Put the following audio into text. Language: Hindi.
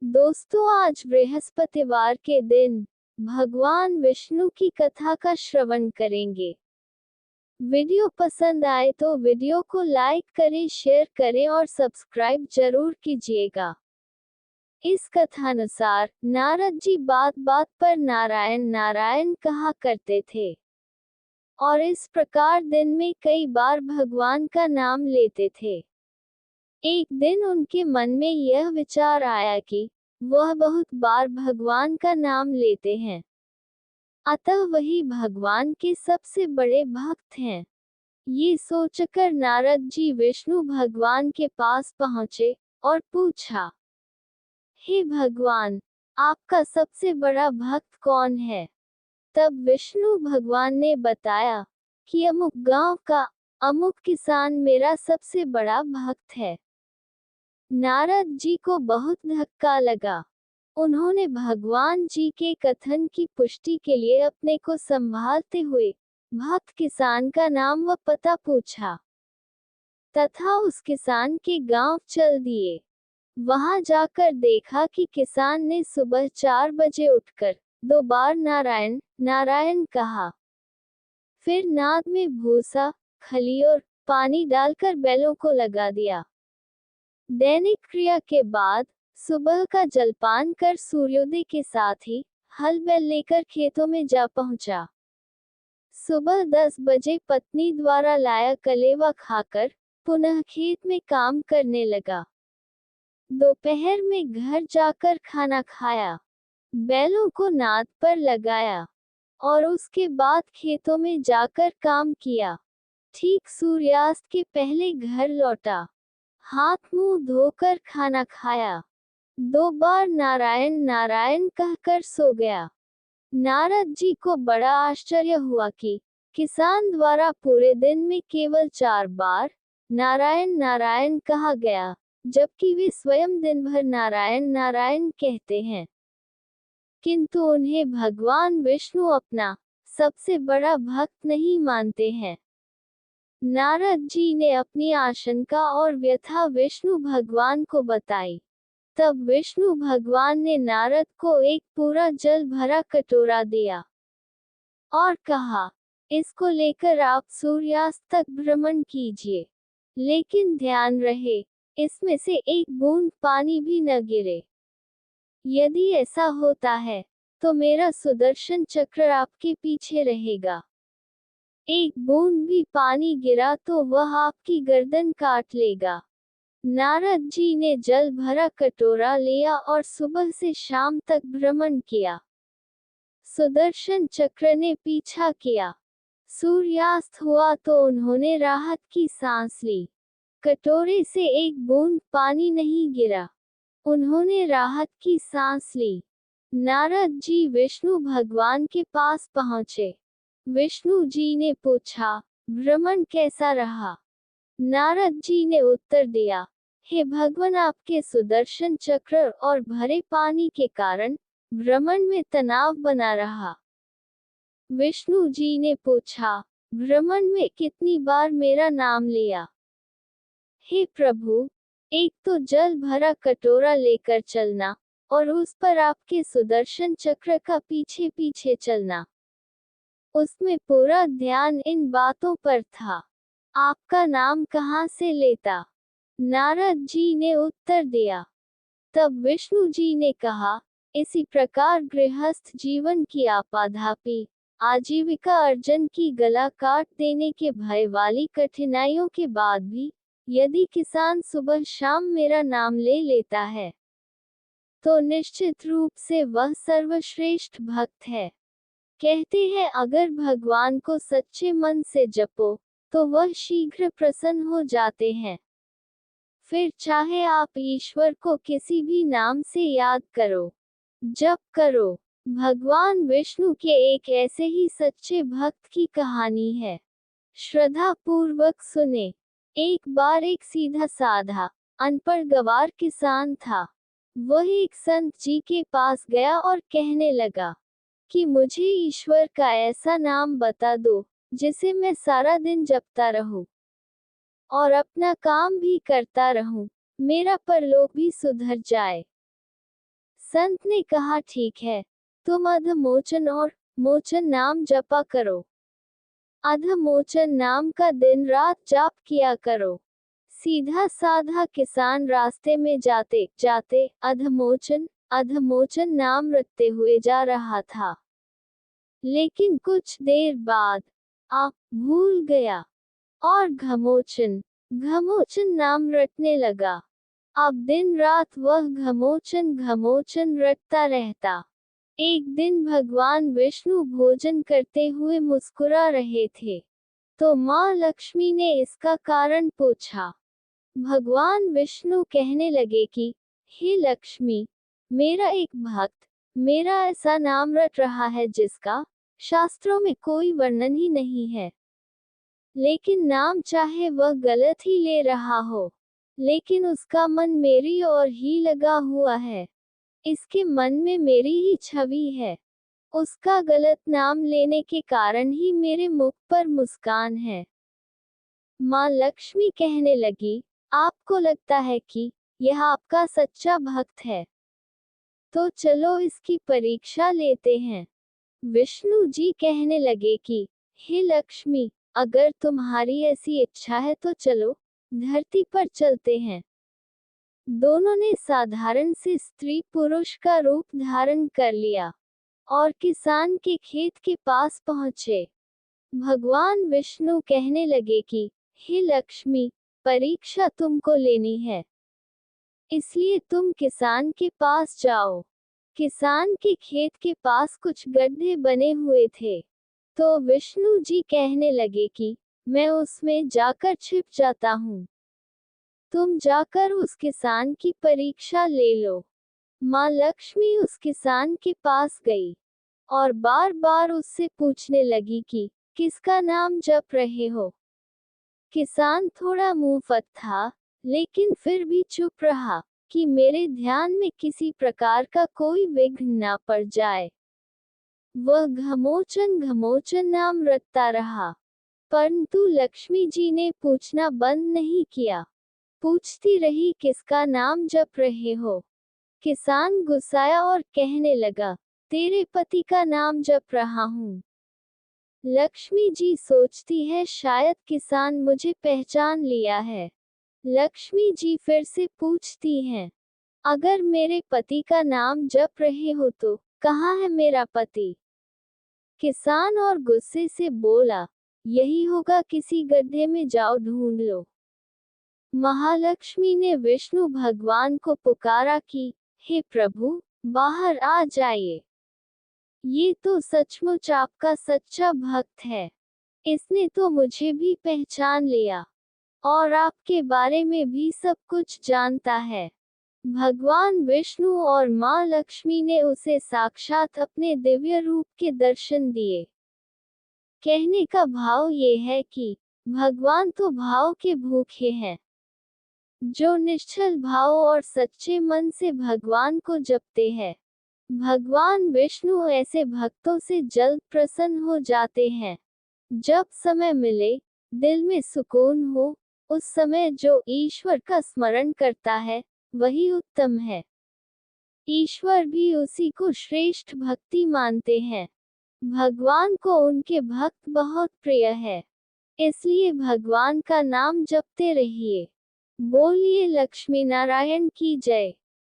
दोस्तों, आज बृहस्पतिवार के दिन भगवान विष्णु की कथा का श्रवण करेंगे। वीडियो पसंद आए तो वीडियो को लाइक करें, शेयर करें और सब्सक्राइब जरूर कीजिएगा। इस कथानुसार नारद जी बात बात पर नारायण नारायण कहा करते थे और इस प्रकार दिन में कई बार भगवान का नाम लेते थे। एक दिन उनके मन में यह विचार आया कि वह बहुत बार भगवान का नाम लेते हैं, अतः वही भगवान के सबसे बड़े भक्त हैं। ये सोचकर नारद जी विष्णु भगवान के पास पहुँचे और पूछा, हे भगवान, आपका सबसे बड़ा भक्त कौन है? तब विष्णु भगवान ने बताया कि अमुक गांव का अमुक किसान मेरा सबसे बड़ा भक्त है। नारद जी को बहुत धक्का लगा। उन्होंने भगवान जी के कथन की पुष्टि के लिए अपने को संभालते हुए भक्त किसान का नाम व पता पूछा तथा उस किसान के गांव चल दिए। वहां जाकर देखा कि किसान ने सुबह 4 बजे उठकर 2 बार नारायण नारायण कहा। फिर नाद में भूसा, खली और पानी डालकर बैलों को लगा दिया। दैनिक क्रिया के बाद सुबह का जलपान कर सूर्योदय के साथ ही हल बैल लेकर खेतों में जा पहुंचा। सुबह 10 बजे पत्नी द्वारा लाया कलेवा खाकर पुनः खेत में काम करने लगा। दोपहर में घर जाकर खाना खाया, बैलों को नाद पर लगाया और उसके बाद खेतों में जाकर काम किया। ठीक सूर्यास्त के पहले घर लौटा, हाथ मुंह धोकर खाना खाया, 2 बार नारायण नारायण कहकर सो गया। नारद जी को बड़ा आश्चर्य हुआ कि किसान द्वारा पूरे दिन में केवल 4 बार नारायण नारायण कहा गया, जबकि वे स्वयं दिन भर नारायण नारायण कहते हैं, किंतु उन्हें भगवान विष्णु अपना सबसे बड़ा भक्त नहीं मानते हैं। नारद जी ने अपनी आशंका और व्यथा विष्णु भगवान को बताई। तब विष्णु भगवान ने नारद को एक पूरा जल भरा कटोरा दिया और कहा, इसको लेकर आप सूर्यास्त तक भ्रमण कीजिए, लेकिन ध्यान रहे इसमें से एक बूंद पानी भी न गिरे। यदि ऐसा होता है तो मेरा सुदर्शन चक्र आपके पीछे रहेगा। एक बूंद भी पानी गिरा तो वह आपकी गर्दन काट लेगा। नारद जी ने जल भरा कटोरा लिया और सुबह से शाम तक भ्रमण किया। सुदर्शन चक्र ने पीछा किया। सूर्यास्त हुआ तो उन्होंने राहत की सांस ली। कटोरे से एक बूंद पानी नहीं गिरा। उन्होंने राहत की सांस ली। नारद जी विष्णु भगवान के पास पहुंचे। विष्णु जी ने पूछा, भ्रमण कैसा रहा? नारद जी ने उत्तर दिया, हे भगवान, आपके सुदर्शन चक्र और भरे पानी के कारण भ्रमण में तनाव बना रहा। विष्णु जी ने पूछा, भ्रमण में कितनी बार मेरा नाम लिया? हे प्रभु, एक तो जल भरा कटोरा लेकर चलना और उस पर आपके सुदर्शन चक्र का पीछे पीछे चलना, उसमें पूरा ध्यान इन बातों पर था। आपका नाम कहाँ से लेता? नारद जी ने उत्तर दिया। तब विष्णु जी ने कहा, इसी प्रकार गृहस्थ जीवन की आपाधापी आजीविका अर्जन की गला काट देने के भय वाली कठिनाइयों के बाद भी यदि किसान सुबह शाम मेरा नाम ले लेता है तो निश्चित रूप से वह सर्वश्रेष्ठ भक्त है। कहते हैं, अगर भगवान को सच्चे मन से जपो तो वह शीघ्र प्रसन्न हो जाते हैं। फिर चाहे आप ईश्वर को किसी भी नाम से याद करो, जप करो। भगवान विष्णु के एक ऐसे ही सच्चे भक्त की कहानी है। श्रद्धा पूर्वक सुने। एक बार एक सीधा साधा अनपढ़ गंवार किसान था। वह एक संत जी के पास गया और कहने लगा कि मुझे ईश्वर का ऐसा नाम बता दो जिसे मैं सारा दिन जपता रहूं और अपना काम भी करता रहूं, मेरा परलोक भी सुधर जाए। संत ने कहा, ठीक है, तुम अधमोचन और मोचन नाम जपा करो। अधमोचन नाम का दिन रात जाप किया करो। सीधा साधा किसान रास्ते में जाते जाते अधमोचन अधमोचन नाम रटते हुए जा रहा था। लेकिन कुछ देर बाद भूल गया और घमोचन घमोचन नाम रटने लगा। अब दिन रात वह घमोचन घमोचन रटता रहता। एक दिन भगवान विष्णु भोजन करते हुए मुस्कुरा रहे थे, तो माँ लक्ष्मी ने इसका कारण पूछा। भगवान विष्णु कहने लगे कि, हे लक्ष्मी, मेरा एक भक्त मेरा ऐसा नाम रट रहा है जिसका शास्त्रों में कोई वर्णन ही नहीं है। लेकिन नाम चाहे वह गलत ही ले रहा हो, लेकिन उसका मन मेरी ओर ही लगा हुआ है। इसके मन में मेरी ही छवि है। उसका गलत नाम लेने के कारण ही मेरे मुख पर मुस्कान है। माँ लक्ष्मी कहने लगी, आपको लगता है कि यह आपका सच्चा भक्त है, तो चलो इसकी परीक्षा लेते हैं। विष्णु जी कहने लगे कि, हे लक्ष्मी, अगर तुम्हारी ऐसी इच्छा है तो चलो, धरती पर चलते हैं। दोनों ने साधारण से स्त्री पुरुष का रूप धारण कर लिया और किसान के खेत के पास पहुंचे। भगवान विष्णु कहने लगे कि, हे लक्ष्मी, परीक्षा तुमको लेनी है, इसलिए तुम किसान के पास जाओ। किसान के खेत के पास कुछ गड्ढे बने हुए थे, तो विष्णु जी कहने लगे कि मैं उसमें जाकर छिप जाता हूँ, तुम जाकर उस किसान की परीक्षा ले लो। माँ लक्ष्मी उस किसान के पास गई और बार बार उससे पूछने लगी कि किसका नाम जप रहे हो। किसान थोड़ा मुंहफट था, लेकिन फिर भी चुप रहा कि मेरे ध्यान में किसी प्रकार का कोई विघ्न न पड़ जाए। वह घमोचन घमोचन नाम रटता रहा, परंतु लक्ष्मी जी ने पूछना बंद नहीं किया। पूछती रही, किसका नाम जप रहे हो। किसान गुस्साया और कहने लगा, तेरे पति का नाम जप रहा हूँ। लक्ष्मी जी सोचती है शायद किसान मुझे पहचान लिया है। लक्ष्मी जी फिर से पूछती हैं, अगर मेरे पति का नाम जप रहे हो तो कहाँ है मेरा पति। किसान और गुस्से से बोला, यही होगा, किसी गड्ढे में जाओ ढूंढ लो। महालक्ष्मी ने विष्णु भगवान को पुकारा कि, हे प्रभु, बाहर आ जाइए। ये तो सचमुच आपका सच्चा भक्त है। इसने तो मुझे भी पहचान लिया और आपके बारे में भी सब कुछ जानता है। भगवान विष्णु और माँ लक्ष्मी ने उसे साक्षात अपने दिव्य रूप के दर्शन दिए। कहने का भाव ये है कि भगवान तो भाव के भूखे हैं। जो निश्चल भाव और सच्चे मन से भगवान को जपते हैं, भगवान विष्णु ऐसे भक्तों से जल्द प्रसन्न हो जाते हैं। जब समय मिले, दिल में सुकून हो, उस समय जो ईश्वर का स्मरण करता है वही उत्तम है। ईश्वर भी उसी को श्रेष्ठ भक्ति मानते हैं। भगवान को उनके भक्त बहुत प्रिय है, इसलिए भगवान का नाम जपते रहिए। बोलिए लक्ष्मी नारायण की जय।